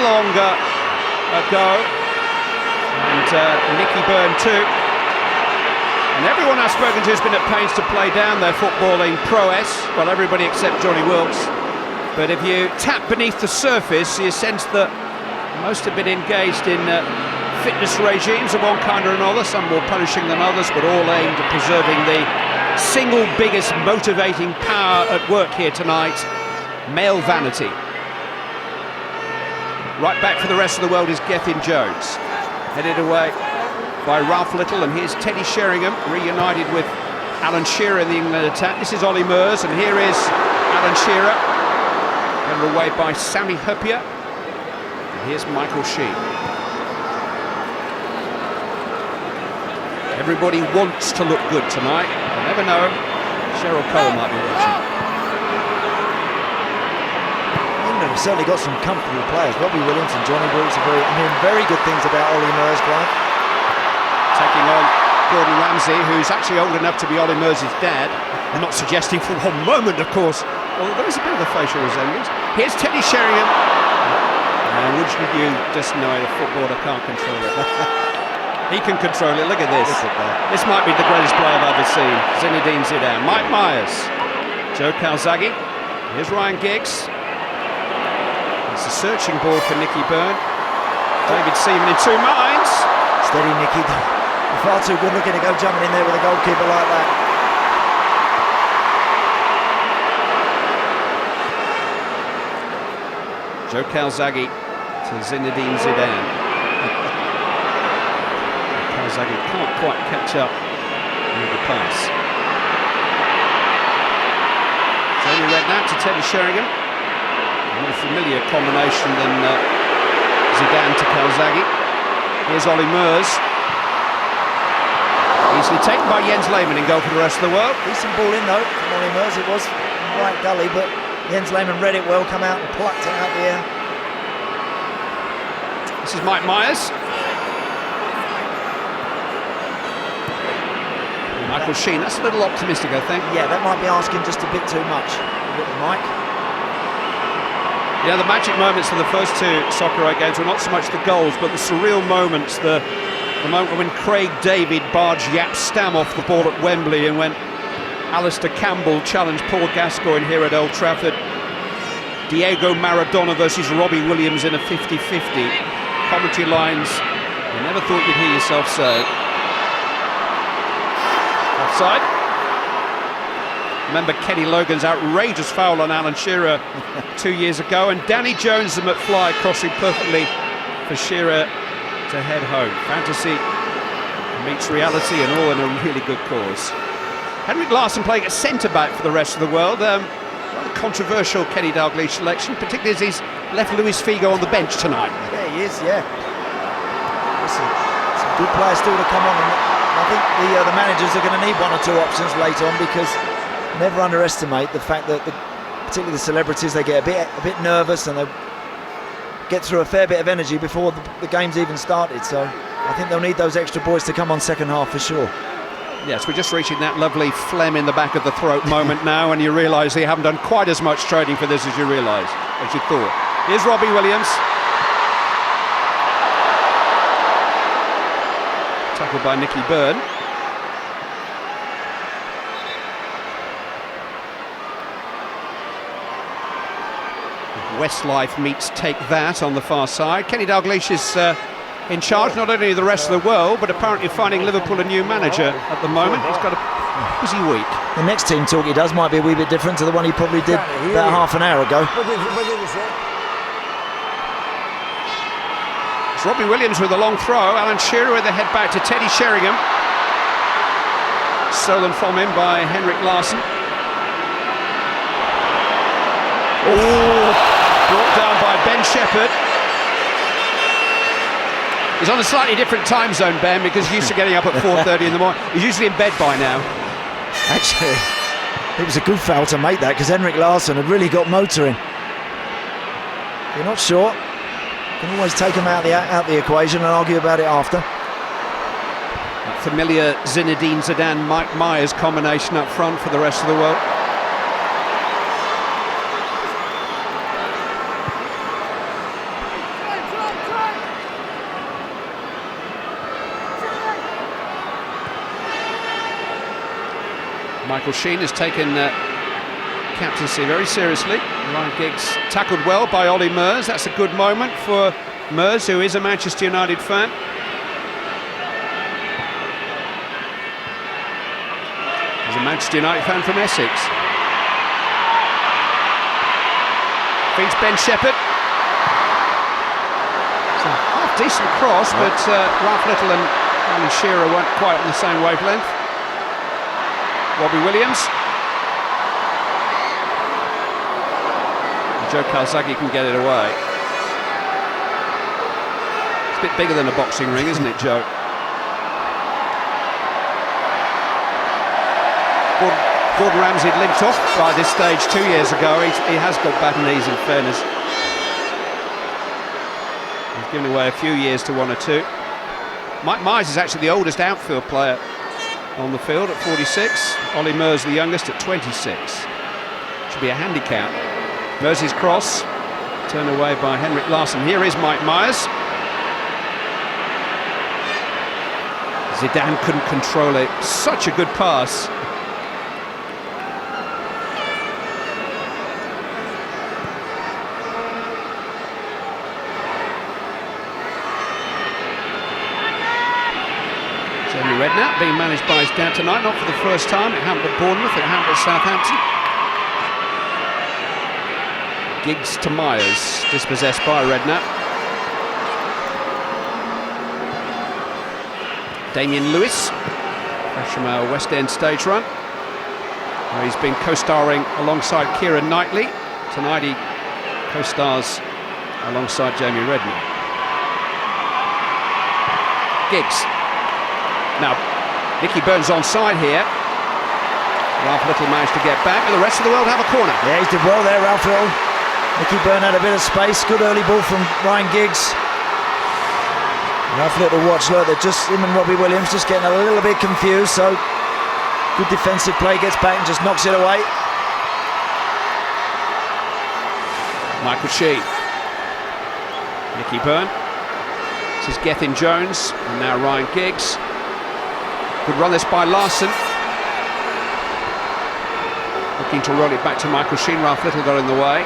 longer ago, and Nicky Byrne too. And everyone I've spoken to has been at pains to play down their footballing prowess. Well, everybody except Johnny Wilkes. But if you tap beneath the surface, you sense that most have been engaged in fitness regimes of one kind or another, some more punishing than others, but all aimed at preserving the single biggest motivating power at work here tonight, male vanity. Right back for the rest of the world is Gethin Jones, headed away by Ralph Little, and here's Teddy Sheringham reunited with Alan Shearer in the England attack. This is Ollie Murs, and here is Alan Shearer, headed away by Sami Hyypiä, and here's Michael Sheen. Everybody wants to look good tonight. You never know, Cheryl Cole might be watching. England have certainly got some comfortable players. Robbie Williams and Johnny Wilkes are I'm hearing very good things about Ollie Murs, Clive. Taking on Gordon Ramsay, who's actually old enough to be Ollie Murs' dad. I'm not suggesting for one moment, of course, although there is a bit of a facial resemblance. Here's Teddy Sheringham. And wouldn't you just know a footballer can't control it? He can control it, look at this. This might be the greatest player I've ever seen. Zinedine Zidane. Mike Myers. Joe Calzaghe. Here's Ryan Giggs. It's a searching ball for Nicky Byrne. David Seaman in two minds. Steady, Nicky. Far too good looking to go jumping in there with a goalkeeper like that. Joe Calzaghe to Zinedine Zidane. Calzaghe can't quite catch up with the pass. Tony Redknapp to Teddy Sheringham. A more familiar combination than Zidane to Calzaghe. Here's Ollie Murs. Easily taken by Jens Lehmann in goal for the rest of the world. Decent ball in though from Ollie Murs. It was right gully, but Jens Lehmann read it well, come out and plucked it out the air. This is Mike Myers. Michael Sheen, that's a little optimistic, I think. Yeah, that might be asking just a bit too much, Mike. Yeah, the magic moments of the first two Soccer games were not so much the goals, but the surreal moments, the moment when Craig David barged Jaap Stam off the ball at Wembley, and when Alistair Campbell challenged Paul Gascoigne here at Old Trafford. Diego Maradona versus Robbie Williams in a 50-50. Commentary lines, you never thought you'd hear yourself say. Offside. Remember Kenny Logan's outrageous foul on Alan Shearer 2 years ago, and Danny Jones and McFly crossing perfectly for Shearer to head home. Fantasy meets reality, and all in a really good cause. Henrik Larsson playing at centre-back for the rest of the world. Rather controversial Kenny Dalglish selection, particularly as he's left Luis Figo on the bench tonight. Yeah, he is, yeah. Listen, some good players still to come on, and I think the managers are going to need one or two options later on, because never underestimate the fact that particularly the celebrities, they get a bit nervous and they get through a fair bit of energy before the game's even started. So I think they'll need those extra boys to come on second half for sure. Yes, we're just reaching that lovely phlegm in the back of the throat moment now, and you realise they haven't done quite as much training for this as you thought. Here's Robbie Williams. Tackled by Nicky Byrne. Westlife meets Take That on the far side. Kenny Dalglish is in charge not only of the rest of the world, but apparently finding Liverpool a new manager at the moment. He's got a busy week. The next team talk he does might be a wee bit different to the one he probably did about half an hour ago. It's Robbie Williams with a long throw. Alan Shearer with the head back to Teddy Sheringham. Stolen from him by Henrik Larsson. Brought down by Ben Shepherd. He's on a slightly different time zone, Ben, because he's used to getting up at 4:30 in the morning. He's usually in bed by now. Actually, it was a good foul to make that, because Henrik Larsson had really got motoring. If you're not sure, you can always take him out the equation and argue about it after. That familiar Zinedine Zidane, Mike Myers combination up front for the rest of the world. Michael Sheen has taken captaincy very seriously. Ryan Giggs tackled well by Ollie Mers. That's a good moment for Mers, who is a Manchester United fan. He's a Manchester United fan from Essex. Feeds Ben Shepherd. It's a half-decent cross, but Ralph Little and Alan Shearer weren't quite on the same wavelength. Robbie Williams. And Joe Calzaghe can get it away. It's a bit bigger than a boxing ring, isn't it, Joe? Gordon Ramsay had limped off by this stage 2 years ago. He has got bad knees, in fairness. He's given away a few years to 1 or 2. Mike Myers is actually the oldest outfield player on the field at 46. Ollie Mers the youngest at 26. Should be a handicap. Mersey's cross, turned away by Henrik Larsson. Here is Mike Myers. Zidane couldn't control it. Such a good pass. Jamie Redknapp being managed by his dad tonight, not for the first time. It happened at Bournemouth, it happened at Southampton. Giggs to Myers, dispossessed by Redknapp. Damien Lewis, fresh from our West End stage run. He's been co-starring alongside Keira Knightley. Tonight he co-stars alongside Jamie Redknapp. Giggs. Now, Nicky Byrne's onside here. Ralph Little managed to get back, but the rest of the world have a corner. Yeah, he did well there, Ralph Little. Nicky Byrne had a bit of space. Good early ball from Ryan Giggs. Ralph Little watch, look, they're just him and Robbie Williams just getting a little bit confused, so good defensive play, gets back and just knocks it away. Michael Sheen. Nicky Byrne. This is Gethin Jones, and now Ryan Giggs. Good run this by Larsson. Looking to roll it back to Michael Sheen. Ralph Little got in the way.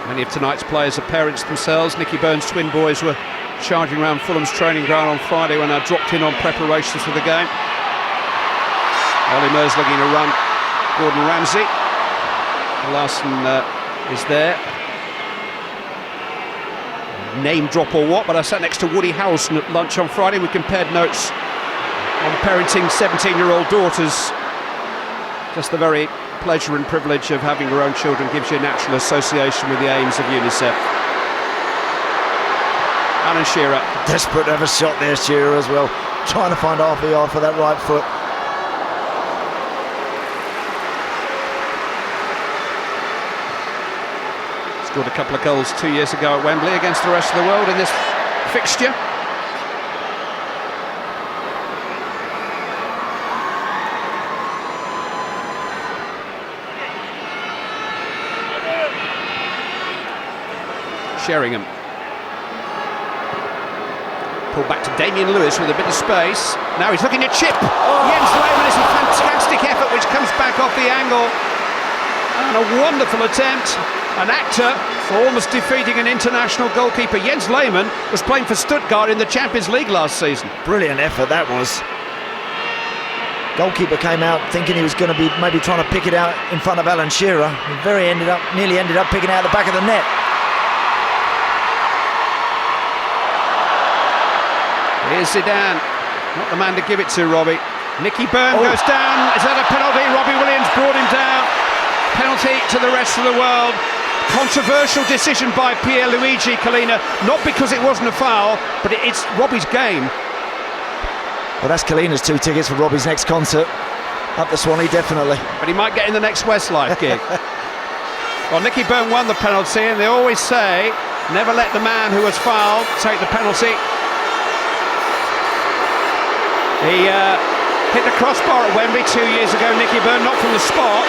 Many of tonight's players are parents themselves. Nicky Byrne's twin boys were charging around Fulham's training ground on Friday when I dropped in on preparations for the game. Ollie Mers looking to run Gordon Ramsay. Larsson is there. Name drop or what, but I sat next to Woody Harrelson at lunch on Friday. We compared notes on parenting 17-year-old daughters. Just the very pleasure and privilege of having your own children gives you a natural association with the aims of UNICEF. Alan Shearer. Desperate to have a shot there, Shearer as well. Trying to find RVR for that right foot. Scored a couple of goals 2 years ago at Wembley against the rest of the world in this fixture. Sheringham. Pull back to Damien Lewis with a bit of space. Now he's looking at chip. Jens Lehmann is a fantastic effort which comes back off the angle. And a wonderful attempt. An actor for almost defeating an international goalkeeper. Jens Lehmann was playing for Stuttgart in the Champions League last season. Brilliant effort that was. Goalkeeper came out thinking he was going to be maybe trying to pick it out in front of Alan Shearer. He nearly ended up picking it out the back of the net. Here's Zidane, not the man to give it to, Robbie. Nicky Byrne goes down. Is that a penalty? Robbie Williams brought him down. Penalty to the rest of the world. Controversial decision by Pierluigi Collina, not because it wasn't a foul, but it's Robbie's game. Well, that's Collina's 2 tickets for Robbie's next concert. Up the Swanee, definitely. But he might get in the next Westlife gig. Well, Nicky Byrne won the penalty, and they always say, never let the man who has fouled take the penalty. He hit the crossbar at Wembley 2 years ago, Nicky Byrne, not from the spot.